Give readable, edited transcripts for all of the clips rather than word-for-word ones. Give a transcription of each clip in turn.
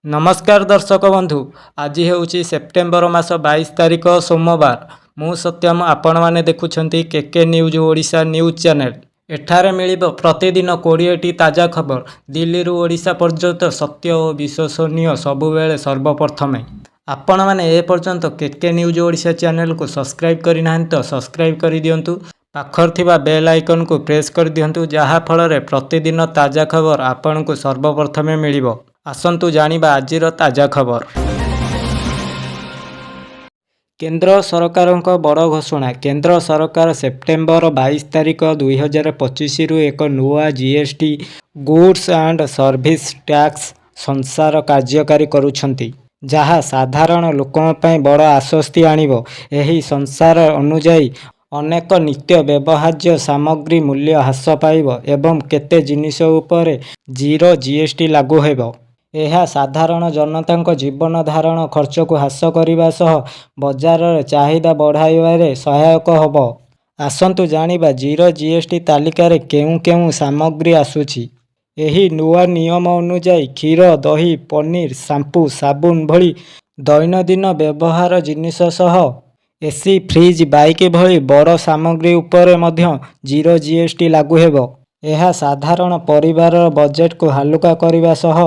नमस्कार दर्शक बंधु। आज हेउची सेप्टेम्बर मास 22 तारिख सोमवार। मु सत्यम आपण माने देखुछंती KK news Odisha news channel. एठारे मिलिबो प्रतिदिन 20टी ताजा खबर दिल्ली रु ओडिशा पर्यंत सत्य और विश्वसनीय सबुबेले सर्वप्रथमे। आपण माने ए पर्यंत केके न्यूज ओडिशा चैनल को सब्सक्राइब करि नाहं तो सब्सक्राइब करि दियंतु। पाखर थिबा बेल आइकन को प्रेस कर दियंतु जहा फल रे प्रतिदिन ताजा खबर आपण को सर्वप्रथमे मिलिबो। आसंतु जानिबा आजिर ताजा खबर। केंद्र सरकारଙ୍କ बड़ घोषणा। केंद्र सरकार सेप्टेम्बर 22 तारिख 2025 रु एक नुआ GST goods and service tax संसार कार्यकारी करुछंती, जहा साधारण लोकों पई बड़ आश्वस्ति आनिबो। एही संसार अनुजाई अनेक नित्य व्यवहार्य सामग्री मूल्य ह्रास पाइब एवं केते जिनिस उपरे जीरो जीएसटी लागू हेबो। यह साधारण जनता जीवन धारण खर्च को ह्रास करने सह बजार चाहिदा बढ़ाइबारे सहायक होब। आसंतु जानिबा जीरो जीएसटी तालिकार केउ केउ सामग्री आसुची। एही नुआ नियम अनुजाई क्षीर, दही, पनीर, शैम्पू, साबुन भली दैनंदिन व्यवहार जिनिस सह एसी, फ्रिज, बाइक भली बड़ सामग्री उपरे मध्य जीरो जीएसटी लागू हेबो। यह साधारण परिवार बजेट को हालुका करने सह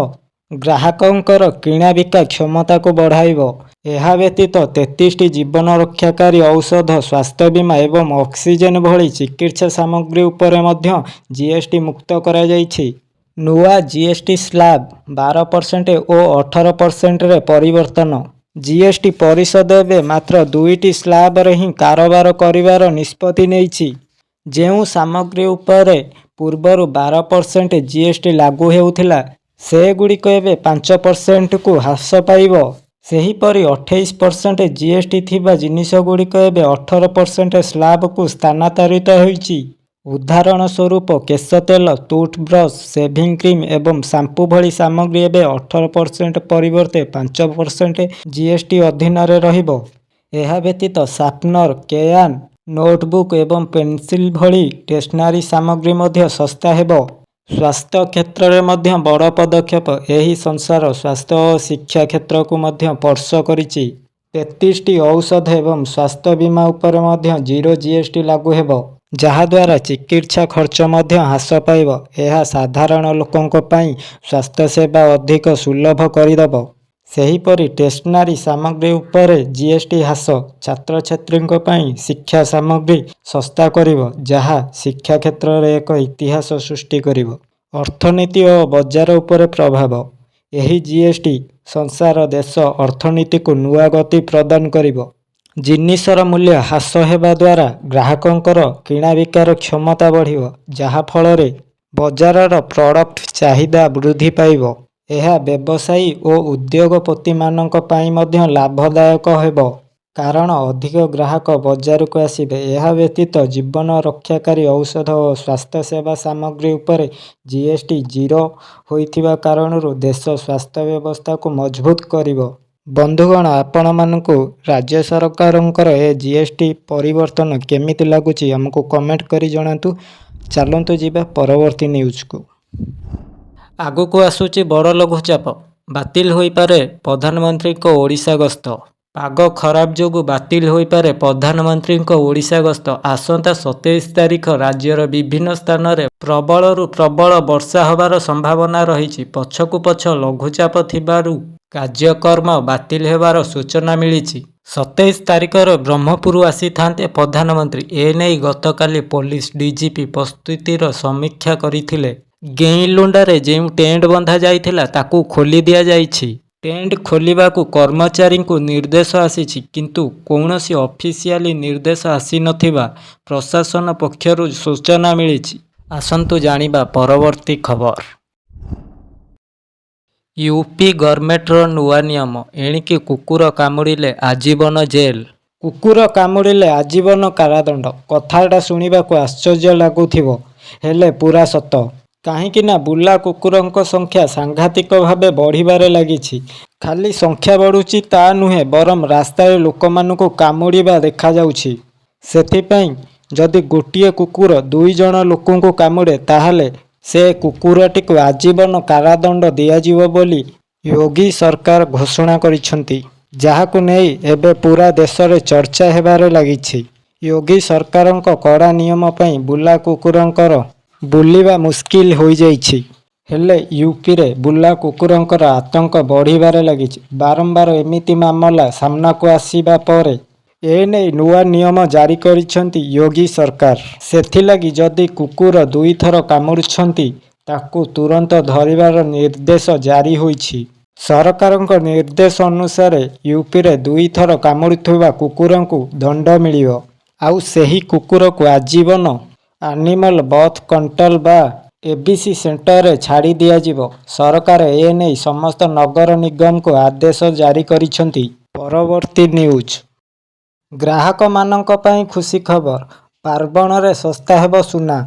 ग्राहकंकर किणा बिका क्षमता को बढ़ाइबो। यह व्यतीत 33टी जीवन रक्षाकारी औषध, स्वास्थ्य बीमा एवं ऑक्सीजन भली चिकित्सा सामग्री उपरे मध्य जीएसटी मुक्त करा जाइछि। नुआ जीएसटी स्लैब 12% और 18% रे परिवर्तन। जीएसटी परिषद एबे मात्र 2टी स्लैब रे ही कारोबार करिवार निष्पत्ति नेइछि। जेउ सामग्री उपरे पूर्वरु 12% जीएसटी लागू हेउथिला से गुड़िक एबे 5% को ह्रास पाइब। सेहीपरि 28% जीएसटी थिबा जिनिस गुड़िक एबे 18% स्लैब को स्थानांतरित होइछि। उदाहरण स्वरूप केश तेल, टूथब्रश, शेविंग क्रीम एवं शैम्पू भली सामग्री एबे 18% परिवर्ते 5% जीएसटी अधीन रे रहिबो। यह व्यतीत शार्पनर, केयान, नोटबुक एवं पेंसिल भली स्टेशनरी सामग्री मध्य सस्ता हेबो। स्वास्थ्य क्षेत्र में मध्य बड़ पदक्षेप। एही संसार स्वास्थ्य और शिक्षा क्षेत्र को मध्य स्पर्श करिछि। 33टी औषध एवं स्वास्थ्य बीमा उपरे मध्य जीरो जीएसटी लागू हेबो, जहा द्वारा चिकित्सा खर्च मध्य ह्रास पाइब। यह साधारण लोकों पई स्वास्थ्य सेवा अधिक सुलभ करिदबो। सेहीपरि स्टेशनरी सामग्री उपरे जीएसटी ह्रास छात्र छात्री पई शिक्षा सामग्री सस्ता करिवो, जहा शिक्षा क्षेत्र रे एक इतिहास सृष्टि करिवो। अर्थनीति और बजार उपरे प्रभाव। एही जीएसटी संसार देश अर्थनीति को नुआ गति प्रदान करिवो। जिनिसर मूल्य ह्रास हेबा द्वारा ग्राहकंकर किणा बिकार क्षमता बढ़िवो, जहा फल रे बजारर प्रोडक्ट चाहिदा वृद्धि पाइबो। यह व्यवसायी और उद्योगपति मानक पई मध्य लाभदायक हेबो, कारण अधिक ग्राहक बजार को आसिबे। यह व्यतीत जीवन रक्षाकारी औषध और स्वास्थ्य सेवा सामग्री उपरे जीएसटी जीरो होइथिबा कारणरू देश स्वास्थ्य व्यवस्था को मजबूत करिवो। बंधुगण, आपण मानकु राज्य सरकारंकर ए जीएसटी परिवर्तन केमिति लागुची हमको कमेंट करी जणातु। चलंतु जिबा परवर्ती न्यूज को। आगु को आसुची बड़ लघुचाप बातिल होई पारे प्रधानमंत्री को ओडिशा गस्त। पाग खराब जोगु बातिल होई पारे प्रधानमंत्री को ओडिशा गस्त। आसंता 27 तारिख राज्यर विभिन्न स्थान रे प्रबलरु प्रबल वर्षा होबार संभावना रहिछि। पछकु पछ लघुचाप थिबारु कार्यक्रम बातिल हेबार सूचना मिलिछि। 27 तारिख ब्रह्मपुर आसी थांते प्रधानमंत्री। एने गतकाली पुलिस डीजीपी प्रस्तुतिर समीक्षा करिथिले। गेईलुंडारे जेउ टेंट बंधा जाइथिला ताकू खोली दिया जाइछि। टेंट खोलिबाकू कर्मचारी को निर्देश आसीछि, किंतु कौनसी ऑफिशियली निर्देश आसी नथिबा प्रशासन पक्षरु सूचना मिलिछि। आसंतु जानिबा परवर्ती खबर। यूपी गवर्नमेंटर नुआ नियम। एणिकी कुकुर कामुड़िले आजीवन जेल। कुकुर कामुड़िले आजीवन कारादंड। कथाटा शुणिबाकू आश्चर्य लागुथिबो, हेले पूरा सत। काहींकि ना बुला कुकुरंक संख्या सांघातिक भावे बढ़िबारे लागिछि। खाली संख्या बढ़ुछि ता नुहे, बरम रास्तारे लोकमानकु कामुड़िबा देखा जाउछि। सेथिपई जदि गोटिए कुकुर 2 जण लोकंकु कामुड़े ताहाले से कुकुरटीକୁ आजीवन कारादंड दियाजिବ ବୋଲି योगी सरकार घोषणा କରିଛନ୍ତି, ଯାହାକୁ ନେଇ ଏବେ ପୂରା ଦେଶରେ ଚର୍ଚ୍ଚା ହେବାରେ ଲାଗିଛି। योगी ସରକାରଙ୍କ କଡ଼ା ନିୟମ ପାଇଁ ବୁଲା କୁକୁରଙ୍କର ବୁଲିବା ମୁସ୍କିଲ ହୋଇଯାଇଛି। ହେଲେ ୟୁପିରେ ବୁଲା କୁକୁରଙ୍କର ଆତଙ୍କ ବଢ଼ିବାରେ ଲାଗିଛି। ବାରମ୍ବାର ଏମିତି ମାମଲା ସାମ୍ନାକୁ ଆସିବା ପରେ ଏନେଇ ନୂଆ ନିୟମ ଜାରି କରିଛନ୍ତି योगी ସରକାର। ସେଥିଲାଗି ଯଦି କୁକୁର 2 ଥର କାମୁଡୁଛନ୍ତି ତାକୁ ତୁରନ୍ତ ଧରିବାର ନିର୍ଦ୍ଦେଶ ଜାରି ହୋଇଛି। ସରକାରଙ୍କ ନିର୍ଦ୍ଦେଶ ଅନୁସାରେ ୟୁପିରେ 2 ଥର କାମୁଡୁଥିବା କୁକୁରଙ୍କୁ ଦଣ୍ଡ ମିଳିବ। ଆଉ ସେହି କୁକୁରକୁ ଆଜୀବନ ଆନିମଲ ବର୍ଥ କଣ୍ଟ୍ରୋଲ ବା ଏବିସି ସେଣ୍ଟରରେ ଛାଡ଼ି ଦିଆଯିବ। ସରକାର ଏନେଇ ସମସ୍ତ ନଗର ନିଗମକୁ ଆଦେଶ ଜାରି କରିଛନ୍ତି। ପରବର୍ତ୍ତୀ ନ୍ୟୁଜ। ଗ୍ରାହକମାନଙ୍କ ପାଇଁ ଖୁସି ଖବର। ପାର୍ବଣରେ ଶସ୍ତା ହେବ ସୁନା।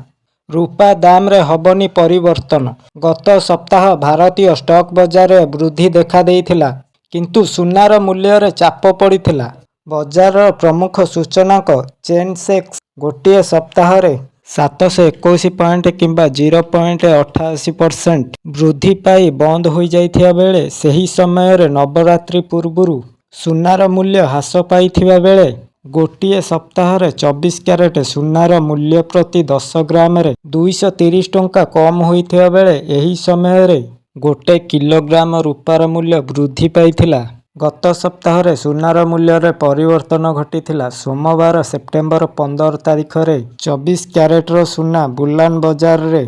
ରୂପା ଦାମରେ ହବନି ପରିବର୍ତ୍ତନ। ଗତ ସପ୍ତାହ ଭାରତୀୟ ଷ୍ଟକ୍ ବଜାରରେ ବୃଦ୍ଧି ଦେଖାଦେଇଥିଲା, କିନ୍ତୁ ସୁନାର ମୂଲ୍ୟରେ ଚାପ ପଡ଼ିଥିଲା। ବଜାରର ପ୍ରମୁଖ ସୂଚନାଙ୍କ ସେନ୍ସେକ୍ସ ଗୋଟିଏ ସପ୍ତାହରେ 721 ପଏଣ୍ଟ କିମ୍ବା 0.88% ବୃଦ୍ଧି ପାଇ ବନ୍ଦ ହୋଇଯାଇଥିବା ବେଳେ ସେହି ସମୟରେ ନବରାତ୍ରି ପୂର୍ବରୁ ସୁନାର ମୂଲ୍ୟ ହ୍ରାସ ପାଇଥିବା ବେଳେ ଗୋଟିଏ ସପ୍ତାହରେ 24 କ୍ୟାରେଟ ସୁନାର ମୂଲ୍ୟ ପ୍ରତି 10 ଗ୍ରାମରେ 230 ଟଙ୍କା କମ୍ ହୋଇଥିବା ବେଳେ ଏହି ସମୟରେ 1 କିଲୋଗ୍ରାମ ରୂପାର ମୂଲ୍ୟ ବୃଦ୍ଧି ପାଇଥିଲା। ଗତ ସପ୍ତାହରେ ସୁନାର ମୂଲ୍ୟରେ ପରିବର୍ତ୍ତନ ଘଟିଥିଲା। ସୋମବାର ସେପ୍ଟେମ୍ବର 15 ତାରିଖରେ 24 କ୍ୟାରେଟର ସୁନା ବୁଲାନ ବଜାରରେ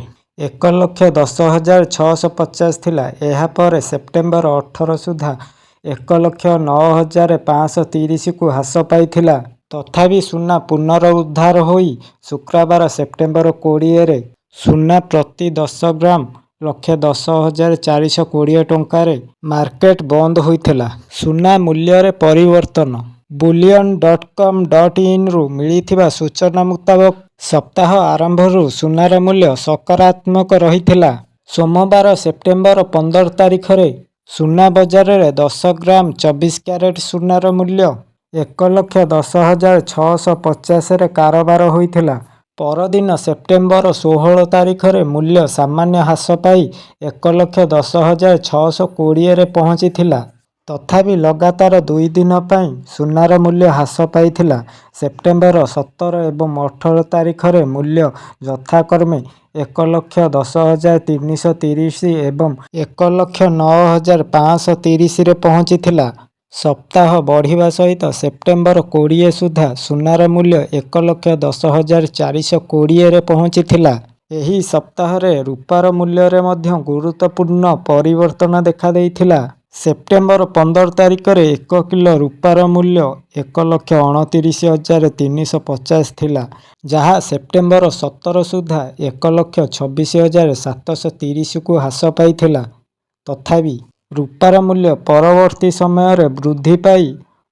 1,10,650 ଥିଲା। ଏହାପରେ ସେପ୍ଟେମ୍ବର 18 ସୁଦ୍ଧା 1,09,530କୁ ହ୍ରାସ ପାଇଥିଲା। ତଥାପି ସୁନା ପୁନରୁଦ୍ଧାର ହୋଇ ଶୁକ୍ରବାର ସେପ୍ଟେମ୍ବର 20ରେ ସୁନା ପ୍ରତି 10 ଗ୍ରାମ 1,10,420 ଟଙ୍କାରେ ମାର୍କେଟ ବନ୍ଦ ହୋଇଥିଲା। ସୁନା ମୂଲ୍ୟରେ ପରିବର୍ତ୍ତନ। Bullion.com.inରୁ ମିଳିଥିବା ସୂଚନା ମୁତାବକ ସପ୍ତାହ ଆରମ୍ଭରୁ ସୁନାର ମୂଲ୍ୟ ସକାରାତ୍ମକ ରହିଥିଲା। ସୋମବାର ସେପ୍ଟେମ୍ବର 15 ତାରିଖରେ ସୁନା ବଜାରରେ 10 ଗ୍ରାମ 24 କ୍ୟାରେଟ ସୁନାର ମୂଲ୍ୟ 1,10,650ରେ କାରବାର ହୋଇଥିଲା। ପରଦିନ ସେପ୍ଟେମ୍ବର 16 ତାରିଖରେ ମୂଲ୍ୟ ସାମାନ୍ୟ ହ୍ରାସ ପାଇ 1,10,620ରେ ପହଞ୍ଚିଥିଲା। ତଥାପି ଲଗାତାର 2 ଦିନ ପାଇଁ ସୁନାର ମୂଲ୍ୟ ହ୍ରାସ ପାଇଥିଲା। ସେପ୍ଟେମ୍ବର 17 ଏବଂ 18 ତାରିଖରେ ମୂଲ୍ୟ ଯଥାକ୍ରମେ 1,10,330 ଏବଂ 1,09,530ରେ ପହଞ୍ଚିଥିଲା। ସପ୍ତାହ ବଢ଼ିବା ସହିତ ସେପ୍ଟେମ୍ବର 20 ସୁଦ୍ଧା ସୁନାର ମୂଲ୍ୟ 1,10,420ରେ ପହଞ୍ଚିଥିଲା। ଏହି ସପ୍ତାହରେ ରୂପାର ମୂଲ୍ୟରେ ମଧ୍ୟ ଗୁରୁତ୍ୱପୂର୍ଣ୍ଣ ପରିବର୍ତ୍ତନ ଦେଖାଦେଇଥିଲା। ସେପ୍ଟେମ୍ବର 15 ତାରିଖରେ 1 କିଲୋ ରୂପାର ମୂଲ୍ୟ 1,29,350 ଥିଲା, ଯାହା ସେପ୍ଟେମ୍ବର 17 ସୁଦ୍ଧା 1,26,730କୁ ହ୍ରାସ ପାଇଥିଲା। ତଥାପି ରୂପାର ମୂଲ୍ୟ ପରବର୍ତ୍ତୀ ସମୟରେ ବୃଦ୍ଧି ପାଇ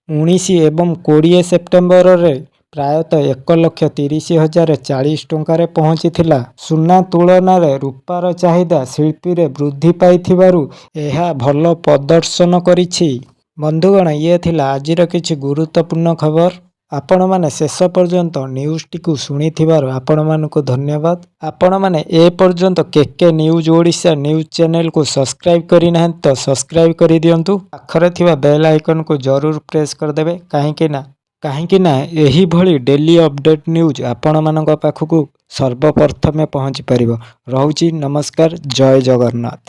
19 ଏବଂ 20 ସେପ୍ଟେମ୍ବରରେ ପ୍ରାୟତଃ 1,30,040 ଟଙ୍କାରେ ପହଞ୍ଚିଥିଲା। ସୁନା ତୁଳନାରେ ରୂପାର ଚାହିଦା ଶିଳ୍ପୀରେ ବୃଦ୍ଧି ପାଇଥିବାରୁ ଏହା ଭଲ ପ୍ରଦର୍ଶନ କରିଛି। ବନ୍ଧୁଗଣ, ଇଏ ଥିଲା ଆଜିର କିଛି ଗୁରୁତ୍ୱପୂର୍ଣ୍ଣ ଖବର। ଆପଣମାନେ ଶେଷ ପର୍ଯ୍ୟନ୍ତ ନ୍ୟୁଜଟିକୁ ଶୁଣିଥିବାରୁ ଆପଣମାନଙ୍କୁ ଧନ୍ୟବାଦ। ଆପଣମାନେ ଏପର୍ଯ୍ୟନ୍ତ କେକେ ନ୍ୟୁଜ ଓଡ଼ିଶା ନ୍ୟୁଜ ଚ୍ୟାନେଲକୁ ସବସ୍କ୍ରାଇବ କରିନାହାନ୍ତି ତ ସବସ୍କ୍ରାଇବ କରିଦିଅନ୍ତୁ। ପାଖରେ ଥିବା ବେଲ୍ ଆଇକନକୁ ଜରୁର ପ୍ରେସ୍ କରିଦେବେ। କାହିଁକି ନା ଏହିଭଳି ଡେଲି ଅପଡେଟ୍ ନ୍ୟୁଜ ଆପଣମାନଙ୍କ ପାଖକୁ ସର୍ବପ୍ରଥମେ ପହଞ୍ଚି ପାରିବ। ରହୁଛି, ନମସ୍କାର, ଜୟ ଜଗନ୍ନାଥ।